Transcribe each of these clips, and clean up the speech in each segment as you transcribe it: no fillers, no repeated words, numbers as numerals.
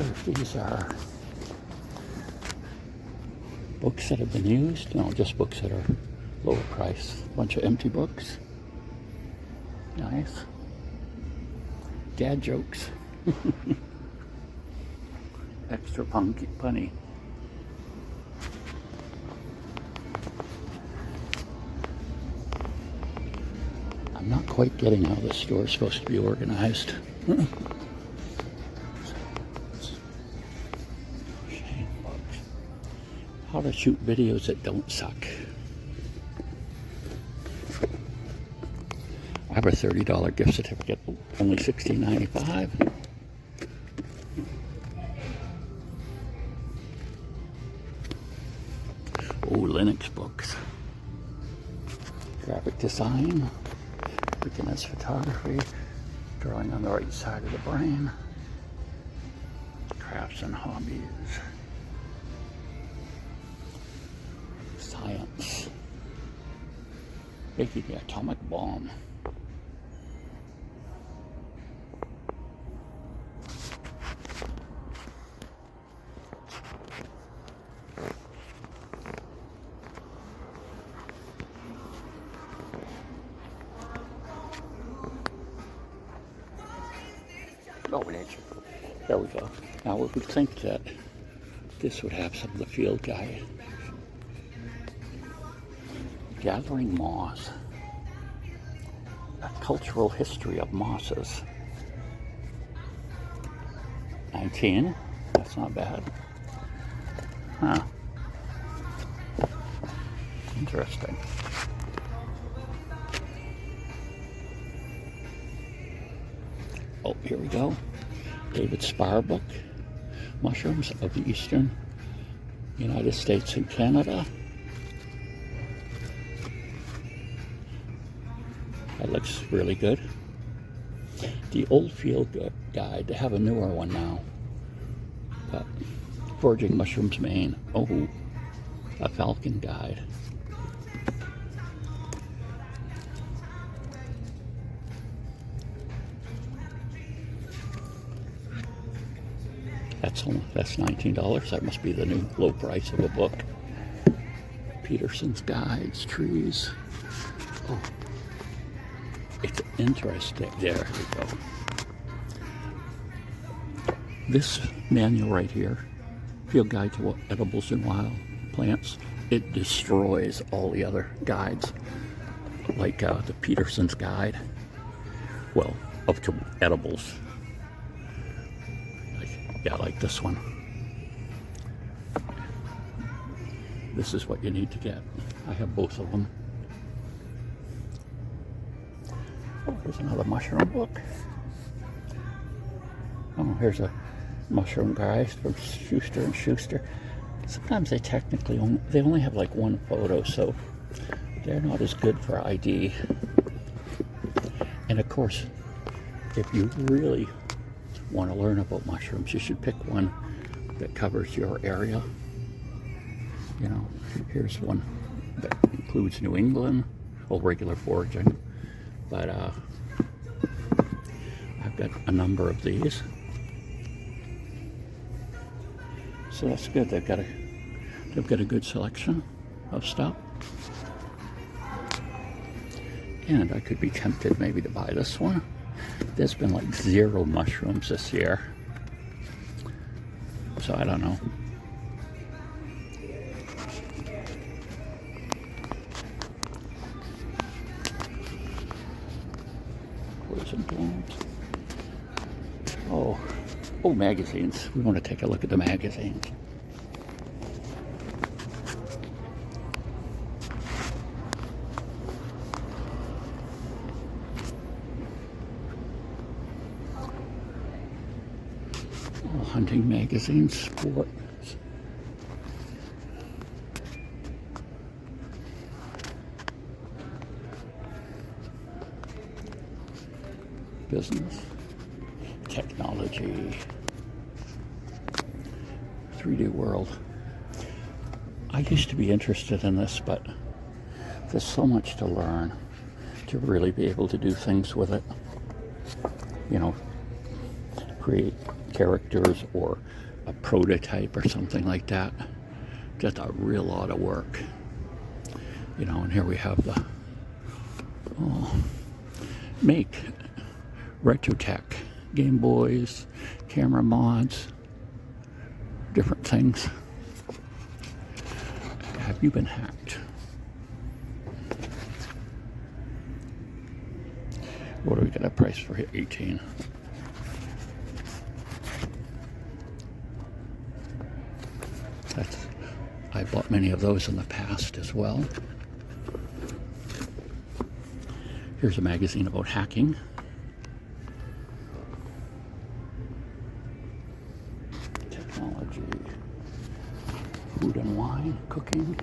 if these are books that have been used. No, just books that are lower price. Bunch of empty books. Nice. Dad jokes. Extra punny. I'm not quite getting how this store is supposed to be organized. How to shoot videos that don't suck. I have a $30 gift certificate, only $16.95. Oh, Linux books. Graphic design, beginner's photography, drawing on the right side of the brain, crafts and hobbies, science, making the atomic bomb. Oh, nature. There we go. Now we would think that this would have some of the field guide. Gathering moss. A cultural history of mosses. 19. That's not bad. Huh. Interesting. Oh, here we go. David Sparr book. Mushrooms of the Eastern United States and Canada. That looks really good. The old field guide. They have a newer one now. But foraging mushrooms, Maine. Oh, a falcon guide. That's $19. That must be the new low price of a book. Peterson's Guides, Trees. Oh, it's interesting. There we go. This manual right here, Field Guide to Edibles and Wild Plants, it destroys all the other guides, like the Peterson's Guide. Well, up to edibles. Yeah, like this one. This is what you need to get. I have both of them. Oh, here's another mushroom book. Oh, here's a mushroom guide from Schuster and Schuster. Sometimes they only have like one photo, so they're not as good for ID. And of course, if you really want to learn about mushrooms, you should pick one that covers your area. You know, here's one that includes New England, regular foraging, but I've got a number of these, so that's good. They've got a good selection of stuff, and I could be tempted maybe to buy this one. There's been like 0 mushrooms this year, so I don't know. Poison plants. Oh, magazines. We want to take a look at the magazines. Hunting magazines, sports. Business, technology, 3D world. I used to be interested in this, but there's so much to learn to really be able to do things with it. You know, create characters or a prototype or something like that. Just a real lot of work. You know, and here we have the Make Retrotech Game Boys, camera mods, different things. Have you been hacked? What do we get a price for 18? I bought many of those in the past as well. Here's a magazine about hacking. Technology, food and wine, cooking.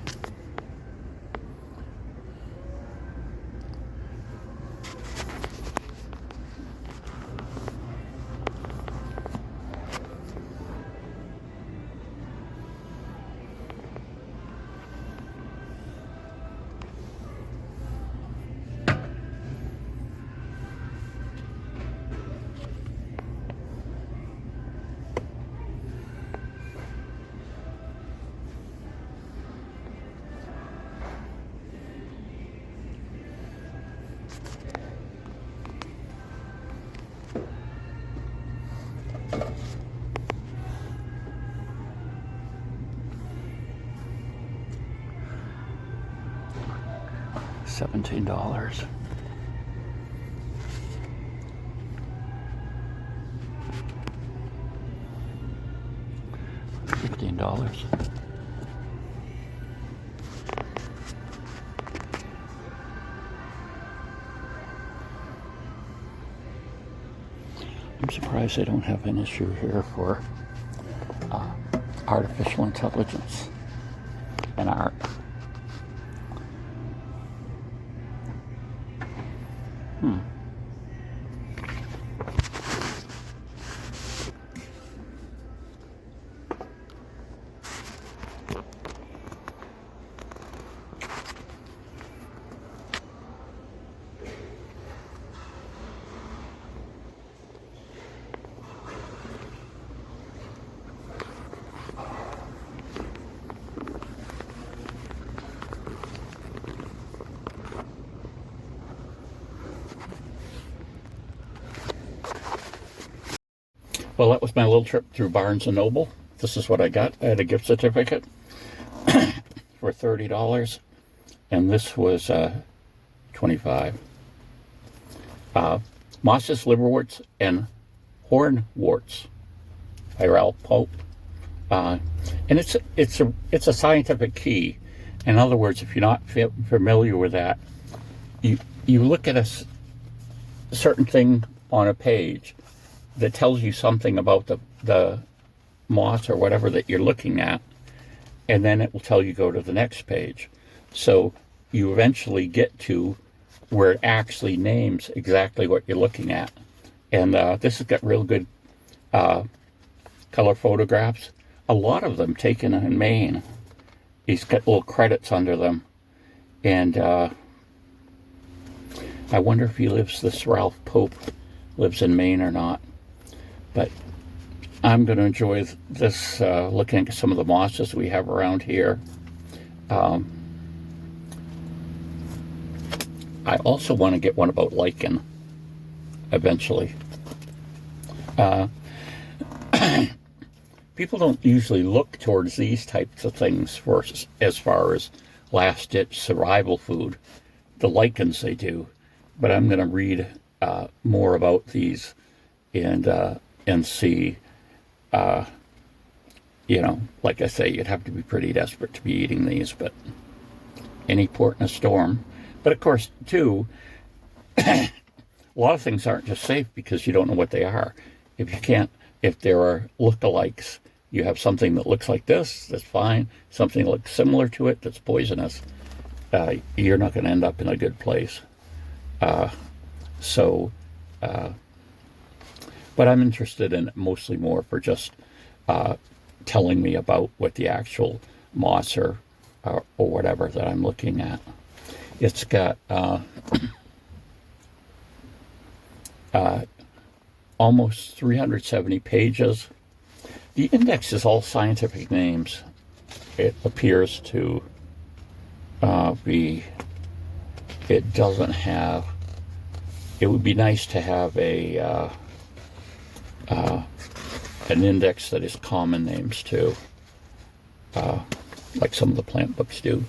$17. $15. I'm surprised they don't have an issue here for artificial intelligence and art. Well, that was my little trip through Barnes & Noble. This is what I got. I had a gift certificate for $30, and this was $25. Moss's liverworts and hornworts by Ralph Pope. And it's a scientific key. In other words, if you're not familiar with that, you look at a certain thing on a page that tells you something about the moss or whatever that you're looking at, and then it will tell you go to the next page. So you eventually get to where it actually names exactly what you're looking at. And this has got real good color photographs. A lot of them taken in Maine. He's got little credits under them. And I wonder if this Ralph Pope lives in Maine or not. But I'm going to enjoy this, looking at some of the mosses we have around here. I also want to get one about lichen eventually. People don't usually look towards these types of things for as far as last-ditch survival food. The lichens they do, but I'm going to read more about these and see. You know, like I say, you'd have to be pretty desperate to be eating these, but any port in a storm. But of course, too, a lot of things aren't just safe because you don't know what they are. If there are lookalikes, you have something that looks like this, that's fine. Something that looks similar to it, that's poisonous. You're not going to end up in a good place. But I'm interested in it mostly more for just telling me about what the actual moss or whatever that I'm looking at. It's got almost 370 pages. The index is all scientific names. It appears to be, it doesn't have, it would be nice to have a an index that is common names too, like some of the plant books do.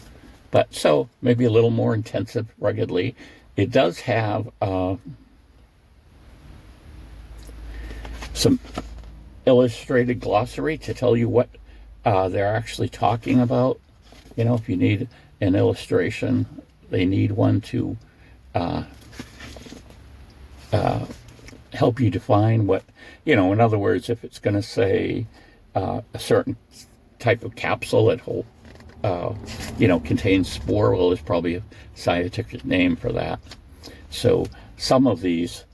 But so maybe a little more intensive, ruggedly. It does have some illustrated glossary to tell you what they're actually talking about. You know, if you need an illustration, they need one to help you define what, you know, in other words, if it's going to say a certain type of capsule that you know, contains spore, well, there's probably a scientific name for that. So some of these,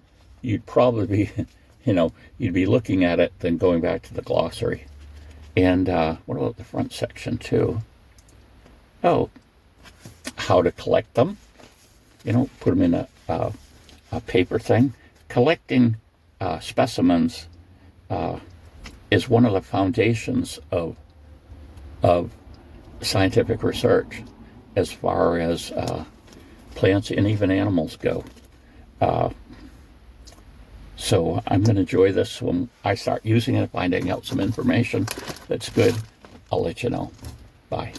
you'd probably be, you know, you'd be looking at it, then going back to the glossary. And what about the front section too? Oh, how to collect them. You know, put them in a paper thing. Collecting specimens is one of the foundations of scientific research as far as plants and even animals go. So I'm going to enjoy this when I start using it, finding out some information that's good. I'll let you know. Bye.